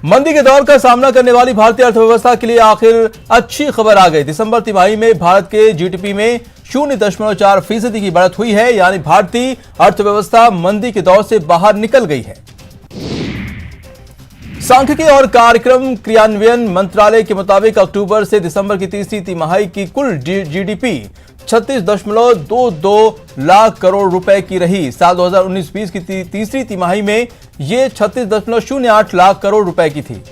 मंदी के दौर का सामना करने वाली भारतीय अर्थव्यवस्था के लिए आखिर अच्छी खबर आ गई। दिसंबर तिमाही में भारत के जीडीपी में 0.4% की बढ़त हुई है, यानी भारतीय अर्थव्यवस्था मंदी के दौर से बाहर निकल गई है। सांख्यिकी और कार्यक्रम क्रियान्वयन मंत्रालय के मुताबिक अक्टूबर से दिसंबर की तीसरी तिमाही की कुल जीडीपी 36.22 लाख करोड़ रुपए की रही। साल 2019-20 की तीसरी तिमाही में यह 36.08 लाख करोड़ रुपए की थी।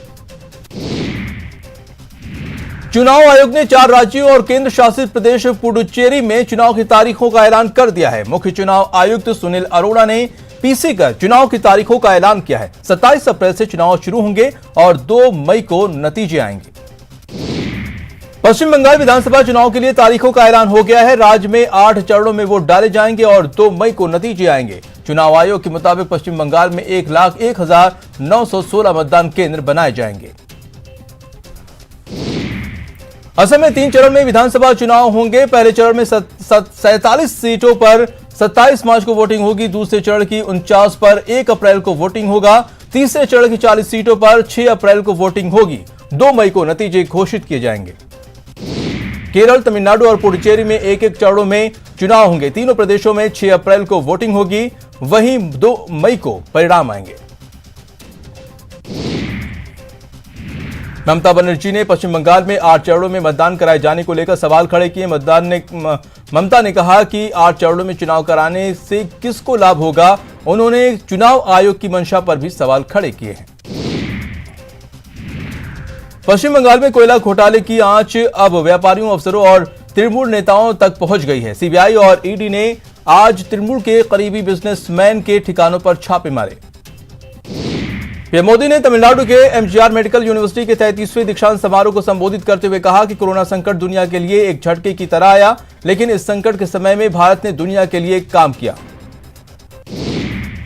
चुनाव आयोग ने 4 राज्यों और केंद्र शासित प्रदेश पुडुचेरी में चुनाव की तारीखों का ऐलान कर दिया है। मुख्य चुनाव आयुक्त सुनील अरोड़ा ने पीसी कर चुनाव की तारीखों का ऐलान किया है। 27 अप्रैल से चुनाव शुरू होंगे और 2 मई को नतीजे आएंगे। पश्चिम बंगाल विधानसभा चुनाव के लिए तारीखों का ऐलान हो गया है। राज्य में 8 चरणों में वोट डाले जाएंगे और 2 मई को नतीजे आएंगे। चुनाव आयोग के मुताबिक पश्चिम बंगाल में 1,01,916 मतदान केंद्र बनाए जाएंगे। असम में 3 चरण में विधानसभा चुनाव होंगे। पहले चरण में 47 सीटों पर 27 मार्च को वोटिंग होगी। दूसरे चरण की 49 पर 1 अप्रैल को वोटिंग होगा। तीसरे चरण की 40 सीटों पर 6 अप्रैल को वोटिंग होगी। 2 मई को नतीजे घोषित किए जाएंगे। केरल, तमिलनाडु और पुडुचेरी में 1-1 चरणों में चुनाव होंगे। तीनों प्रदेशों में 6 अप्रैल को वोटिंग होगी, वहीं 2 मई को परिणाम आएंगे। ममता बनर्जी ने पश्चिम बंगाल में 8 चरणों में मतदान कराए जाने को लेकर सवाल खड़े किए। ममता ने कहा कि 8 चरणों में चुनाव कराने से किसको लाभ होगा। उन्होंने चुनाव आयोग की मंशा पर भी सवाल खड़े किए हैं। पश्चिम बंगाल में कोयला घोटाले की आंच अब व्यापारियों, अफसरों और तृणमूल नेताओं तक पहुंच गई है। सीबीआई और ईडी ने आज तृणमूल के करीबी बिजनेसमैन के ठिकानों पर छापे मारे। पीएम मोदी ने तमिलनाडु के एमजीआर मेडिकल यूनिवर्सिटी के 33वें दीक्षांत समारोह को संबोधित करते हुए कहा कि कोरोना संकट दुनिया के लिए एक झटके की तरह आया, लेकिन इस संकट के समय में भारत ने दुनिया के लिए काम किया।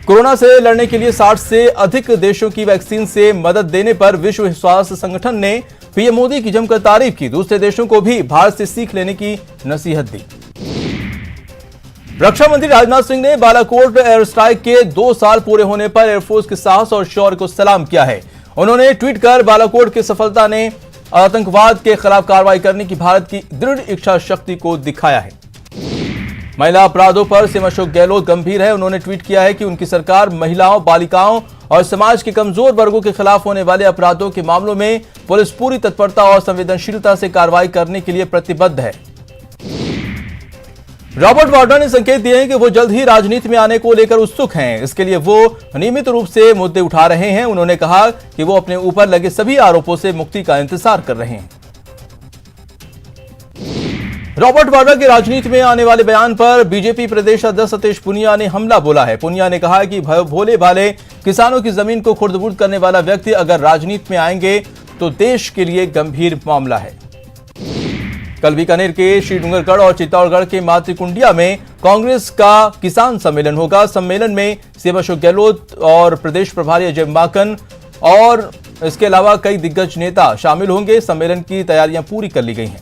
कोरोना से लड़ने के लिए 60 से अधिक देशों की वैक्सीन से मदद देने पर विश्व स्वास्थ्य संगठन ने पीएम मोदी की जमकर तारीफ की। दूसरे देशों को भी भारत से सीख लेने की नसीहत दी। रक्षा मंत्री राजनाथ सिंह ने बालाकोट एयर स्ट्राइक के 2 साल पूरे होने पर एयरफोर्स के साहस और शौर्य को सलाम किया है। उन्होंने ट्वीट कर बालाकोट की सफलता ने आतंकवाद के खिलाफ कार्रवाई करने की भारत की दृढ़ इच्छा शक्ति को दिखाया है। महिला अपराधों पर सीएम अशोक गहलोत गंभीर है। उन्होंने ट्वीट किया है कि उनकी सरकार महिलाओं, बालिकाओं और समाज के कमजोर वर्गों के खिलाफ होने वाले अपराधों के मामलों में पुलिस पूरी तत्परता और संवेदनशीलता से कार्रवाई करने के लिए प्रतिबद्ध है। रॉबर्ट वाड्रा ने संकेत दिए हैं कि वो जल्द ही राजनीति में आने को लेकर उत्सुक हैं। इसके लिए वो नियमित रूप से मुद्दे उठा रहे हैं। उन्होंने कहा कि वो अपने ऊपर लगे सभी आरोपों से मुक्ति का इंतजार कर रहे हैं। रॉबर्ट वाड्रा के राजनीति में आने वाले बयान पर बीजेपी प्रदेश अध्यक्ष सतीश पूनिया ने हमला बोला है। पूनिया ने कहा कि भोले भाले किसानों की जमीन को खुर्द-बुर्द करने वाला व्यक्ति अगर राजनीति में आएंगे तो देश के लिए गंभीर मामला है। कल बीकानेर के श्रीडूंगरगढ़ और चित्तौड़गढ़ के मातृकुंडिया में कांग्रेस का किसान सम्मेलन होगा। सम्मेलन में सीएम अशोक गहलोत और प्रदेश प्रभारी अजय माकन और इसके अलावा कई दिग्गज नेता शामिल होंगे। सम्मेलन की तैयारियां पूरी कर ली गई हैं।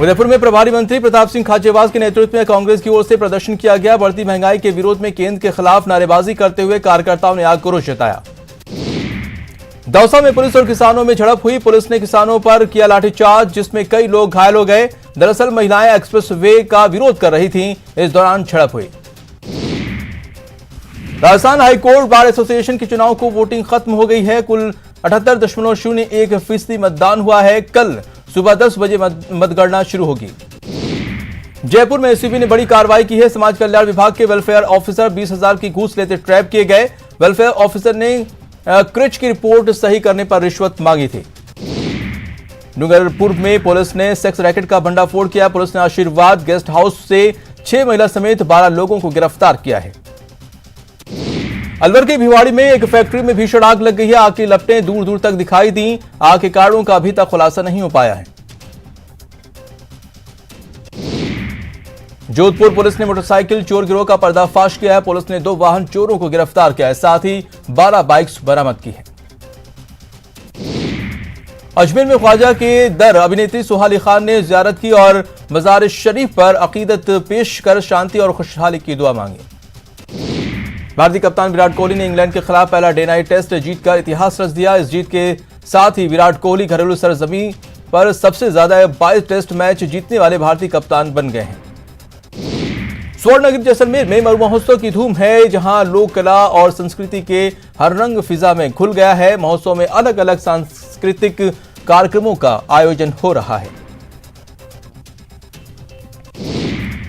उदयपुर में प्रभारी मंत्री प्रताप सिंह खाचेवास के नेतृत्व में कांग्रेस की ओर से प्रदर्शन किया गया। बढ़ती महंगाई के विरोध में केंद्र के खिलाफ नारेबाजी करते हुए कार्यकर्ताओं ने आक्रोश जताया। दौसा में पुलिस और किसानों में झड़प हुई। पुलिस ने किसानों पर किया लाठीचार्ज, जिसमें कई लोग घायल हो गए। दरअसल महिलाएं एक्सप्रेस वे का विरोध कर रही थीं। इस दौरान झड़प हुई। राजस्थान हाईकोर्ट बार एसोसिएशन के चुनाव को वोटिंग खत्म हो गई है। कुल 78.01% मतदान हुआ है। कल सुबह 10 बजे मतगणना शुरू होगी। जयपुर में एसीबी ने बड़ी कार्रवाई की है। समाज कल्याण विभाग के वेलफेयर ऑफिसर 20,000 की घूस लेते ट्रैप किए गए। वेलफेयर ऑफिसर ने क्रिच की रिपोर्ट सही करने पर रिश्वत मांगी थी। डूंगरपुर में पुलिस ने सेक्स रैकेट का भंडाफोड़ किया। पुलिस ने आशीर्वाद गेस्ट हाउस से 6 महिला समेत 12 लोगों को गिरफ्तार किया है। अलवर के भिवाड़ी में एक फैक्ट्री में भीषण आग लग गई है। आग की लपटें दूर दूर तक दिखाई दी। आग के कारणों का अभी तक खुलासा नहीं हो पाया है। जोधपुर पुलिस ने मोटरसाइकिल चोर गिरोह का पर्दाफाश किया है। पुलिस ने 2 वाहन चोरों को गिरफ्तार किया है, साथ ही 12 बाइक्स बरामद की है। अजमेर में ख्वाजा के दर अभिनेत्री सुहाली खान ने जियारत की और मजार शरीफ पर अकीदत पेश कर शांति और खुशहाली की दुआ मांगी। भारतीय कप्तान विराट कोहली ने इंग्लैंड के खिलाफ पहला डे नाइट टेस्ट जीतकर इतिहास रच दिया। इस जीत के साथ ही विराट कोहली घरेलू सरजमीं पर सबसे ज्यादा 22 टेस्ट मैच जीतने वाले भारतीय कप्तान बन गए हैं। स्वर्णनगर जैसलमेर में मरु महोत्सव की धूम है, जहां लोक कला और संस्कृति के हर रंग फिजा में घुल गया है। महोत्सव में अलग अलग सांस्कृतिक कार्यक्रमों का आयोजन हो रहा है।